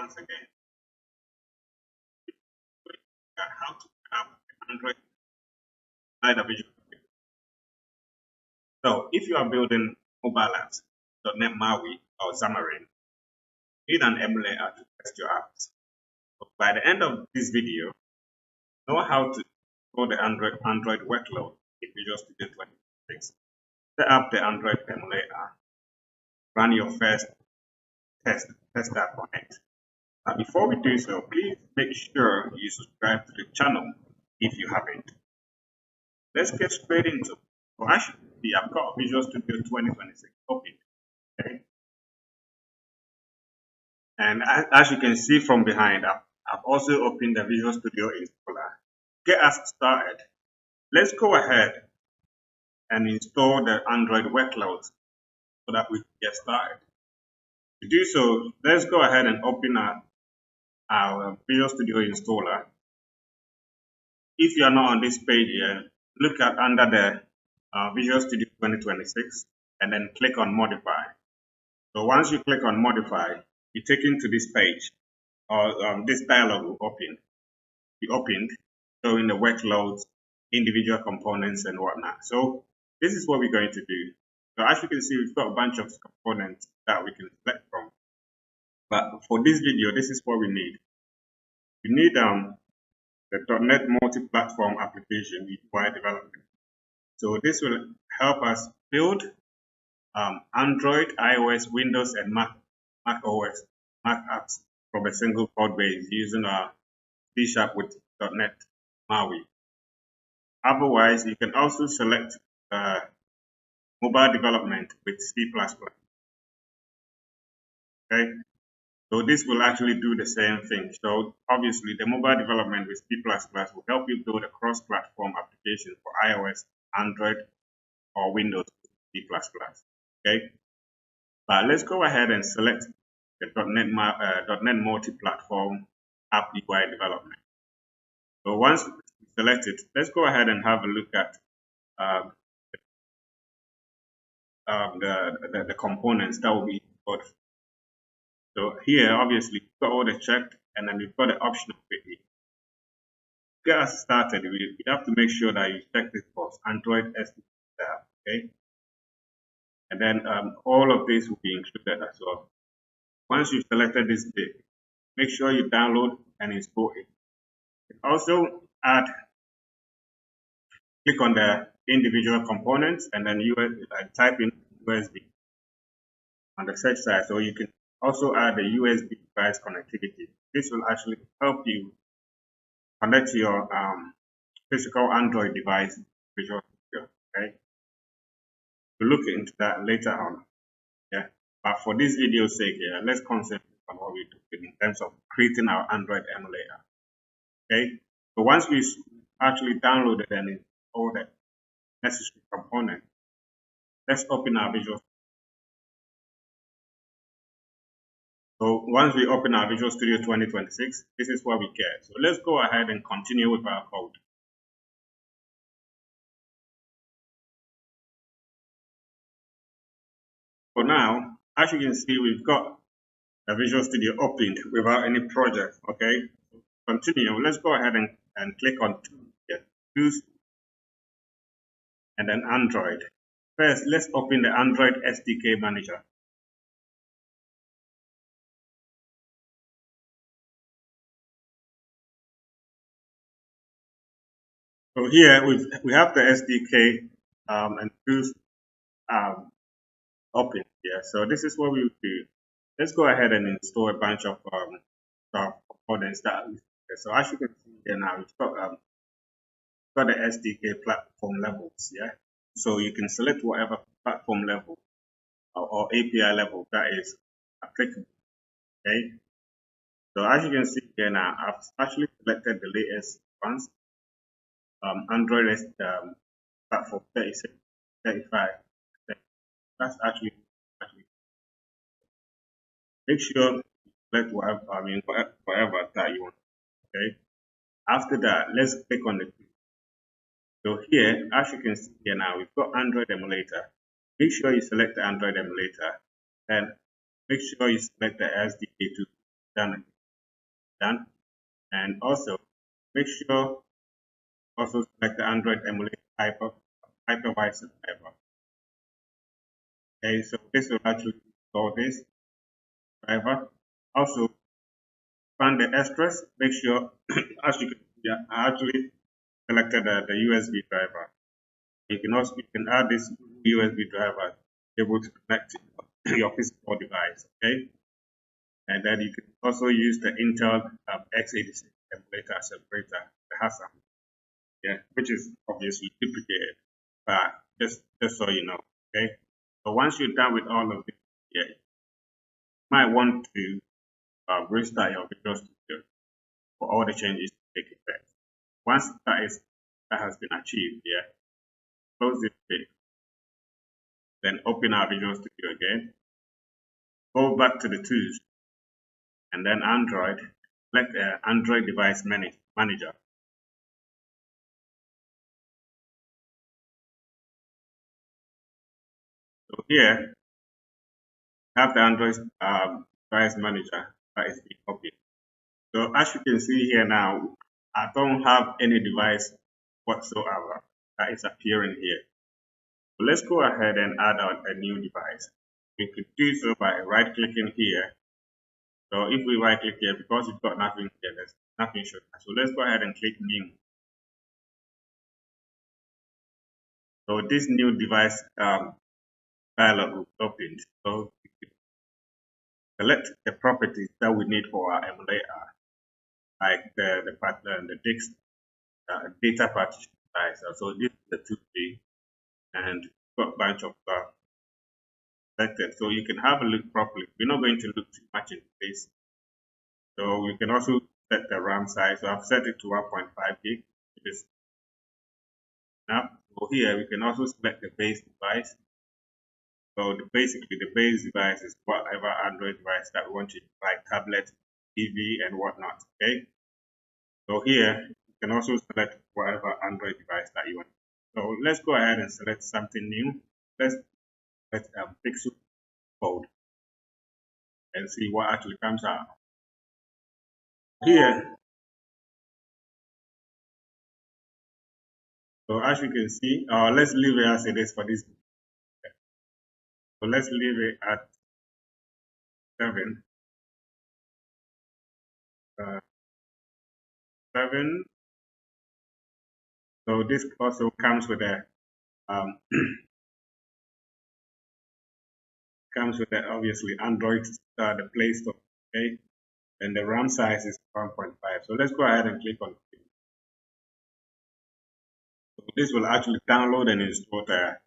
once again at how to have Android slider visual. So if you are building mobile apps, .NET MAUI or Xamarin, you need an emulator to test your apps. So by the end of this video, know how to install the Android workload in Visual Studio 2026. Set up the Android emulator, run your first test app on it. Now before we do so, please make sure you subscribe to the channel if you haven't. Let's get straight into it. So as you can see, I've got Visual Studio 2026 open. Okay? And as you can see from behind, I've also opened the Visual Studio installer. Get us started. Let's go ahead and install the Android workloads so that we can get started. To do so, let's go ahead and open our Visual Studio installer. If you are not on this page here, look at under the Visual Studio 2026 and then click on Modify. So once you click on Modify, you're taken to this page, or this dialog will be opened, showing the workloads, individual components, and whatnot. So this is what we're going to do. So as you can see, we've got a bunch of components that we can select from. But for this video, this is what we need. We need the .NET multi-platform application UI development. So this will help us build Android, iOS, Windows, and Mac apps from a single code base using C# with .NET MAUI. Otherwise, you can also select mobile development with C++. Okay, so this will actually do the same thing. So obviously, the mobile development with C++ will help you build a cross-platform application for iOS, Android, or Windows with C++. Okay, but let's go ahead and select the .NET multi-platform app UI development. So once we select it, let's go ahead and have a look at the components that will be installed. So here, obviously, we've got all the checked, and then we've got the optional bit. To get us started, we have to make sure that you check this box, Android SDK, okay? And then all of this will be included as well. Once you've selected this bit, make sure you download and install it. Also click on the individual components and then type in USB on the search side. So you can also add the USB device connectivity. This will actually help you connect to your physical Android device, Visual Studio. Okay, we'll look into that later on. Yeah, but for this video's sake here, let's concentrate on what we do in terms of creating our Android emulator. Okay, so once we actually downloaded and installed the necessary component, let's open our Visual Studio. So once we open our Visual Studio 2026, this is what we get. So let's go ahead and continue with our code. For now, as you can see, we've got the Visual Studio opened without any project. Okay, continue. Let's go ahead and click on Tools and then Android. First, let's open the Android SDK Manager. So here we have the SDK and Tools open here. So this is what we would do. Let's go ahead and install a bunch of components that. So as you can see here now, we've got the SDK platform levels. Yeah. So you can select whatever platform level or API level that is applicable. Okay. So as you can see here now, I've actually selected the latest ones. Android platform 36, 35. That's actually make sure you select whatever that you want. Okay. After that, let's click on the. So here, as you can see here now, we've got Android Emulator. Make sure you select the Android Emulator and make sure you select the SDK to done done. And also make sure also select the Android Emulator hypervisor driver. Okay, so this will actually install this driver. Also find the extras. Make sure as you can see, I actually selected the USB driver. You can add this USB driver able to connect to your physical device. Okay, and then you can also use the Intel x86 emulator separator, the Hassan, which is obviously duplicated, but just so you know. Okay, so once you're done with all of this, you might want to restart your Visual Studio for all the changes to take effect. Once that has been achieved, close this page, then open our Visual Studio again, go back to the tools, and then Android, select Android Device Manager. So here, have the Android Device Manager that is being opened. So as you can see here now, I don't have any device whatsoever that is appearing here. So let's go ahead and add on a new device. We could do so by right-clicking here. So if we right-click here, because we've got nothing here, there's nothing showing. So let's go ahead and click New. So this new device dialog will open. So we can select the properties that we need for our emulator, like the disk data partition size. So this is the 2D, and got a bunch of stuff selected. So you can have a look properly. We're not going to look too much into this. So we can also set the RAM size. So I've set it to 1.5 gig. It is enough. So here we can also select the base device. So basically the base device is whatever Android device that we want to use, like tablet, TV, and whatnot. Okay. So here you can also select whatever Android device that you want. So let's go ahead and select something new. Let's Pixel code and see what actually comes out. Here, so as you can see, let's leave it as it is for this. So let's leave it at 7. 7. So this also comes with a obviously Android the Play Store. Okay, and the RAM size is 1.5. So let's go ahead and click on it. So this will actually download and install the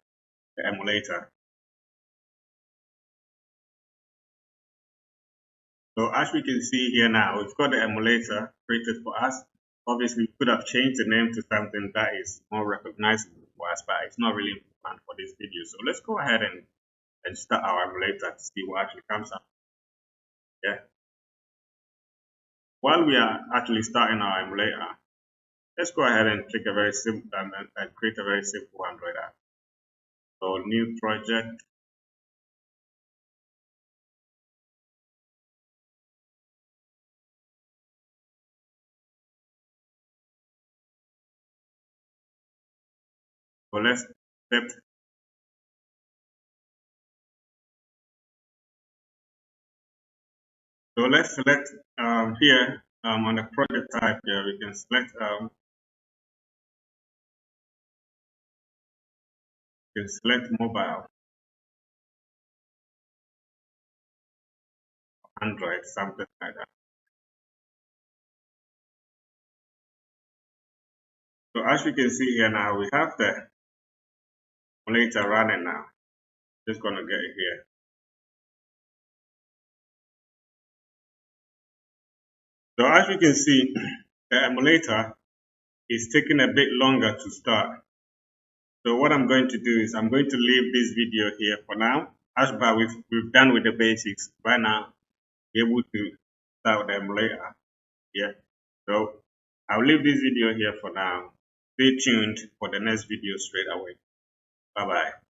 emulator. So as we can see here now, we've got the emulator created for us. Obviously, we could have changed the name to something that is more recognizable for us, but it's not really important for this video. So let's go ahead and start our emulator to see what actually comes up. While we are actually starting our emulator, let's go ahead and click a very simple and create a very simple Android app. So new project. So let's accept. So let's select here on the project type here, we can select mobile, Android, something like that. So as you can see here now, we have the emulator running now. Just gonna get it here. So as you can see, the emulator is taking a bit longer to start. So what I'm going to do is I'm going to leave this video here for now. As far we've done with the basics, right now be able to start with the emulator. So I'll leave this video here for now. Stay tuned for the next video straight away. Bye bye.